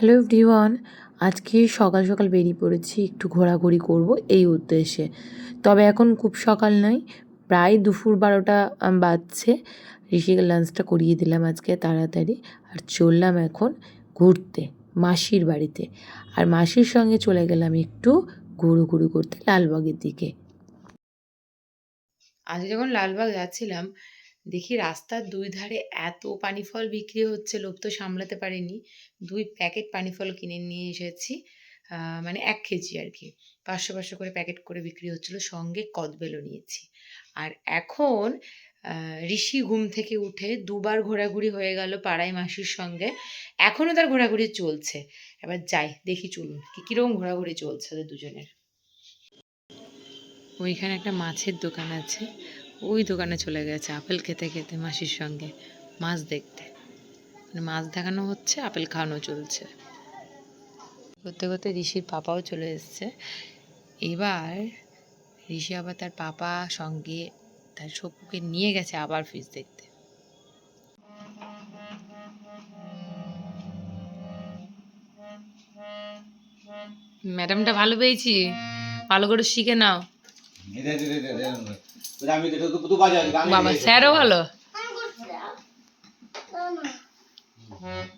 Hello everyone, আজকে সকাল সকাল বেরিয়ে পড়েছি একটু ঘোরাঘুরি করব এই উদ্দেশ্যে। তবে এখন খুব সকাল নয়, প্রায় দুপুর 12টা বাজছে। ঋষিকে লাঞ্চটা করিয়ে দিলাম আজকে তাড়াতাড়ি, আর চললাম এখন ঘুরতে মাসির বাড়িতে। আর মাসির সঙ্গে চলে গেলাম একটু ঘুরু করতে লালবাগের দিকে। আজ যখন লালবাগ যাচ্ছিলাম, দেখি রাস্তার দুই ধারে এত পানি ফল বিক্রি হচ্ছে, লোভ তো সামলাতে পারিনি। 2 প্যাকেট পানি ফল কিনে নিয়ে এসেছি, মানে 1 কেজি আর কি। 500 করে প্যাকেট করে বিক্রি হচ্ছিল, সঙ্গে কদবেলও নিয়েছি। আর এখন ঋষি ঘুম থেকে উঠে 2বার ঘোরাঘুরি হয়ে গেল পাড়ায় মাসির সঙ্গে, এখনও তার ঘোরাঘুরি চলছে। এবার যাই দেখি, চলুন কীরকম ঘোরাঘুরি চলছে ওদের দুজনের। ওইখানে একটা মাছের দোকান আছে, ওই দোকানে চলে গেছে আপেল খেতে খেতে মাসির সঙ্গে, মাছ দেখতে। মানে মাছ দেখানো হচ্ছে, আপেল খাওয়ানো চলছে। করতে করতে ঋষির পাপাও চলে এসছে। এবার ঋষি আবার তার পাপা সঙ্গে তার সপুকে নিয়ে গেছে আবার ফিশ দেখতে। ম্যাডামটা ভালো পেয়েছি, ভালো করে শিখে নাও। বাবা স্যারও ভালো।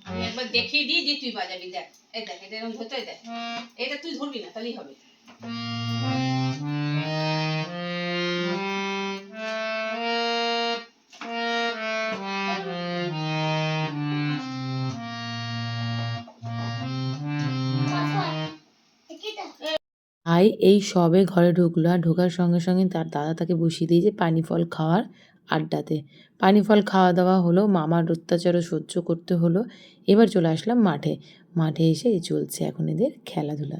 আমি একবার দেখিয়ে দিই যে তুই বাজাবি, দেখ এই দেখ, এটা এরকম ধরতে, দেখ এটা তুই ধরবি না, তাহলেই হবে। আই এই সবে ঘরে ঢুকলো, আর ঢোকার সঙ্গে সঙ্গে তার দাদা তাকে বসিয়ে দিয়েছে পানি ফল খাওয়ার আড্ডাতে। পানি ফল খাওয়া দাওয়া হলো, মামার অত্যাচারও সহ্য করতে হলো। এবার চলে আসলাম মাঠে। মাঠে এসে চলছে এখন এদের খেলাধুলা।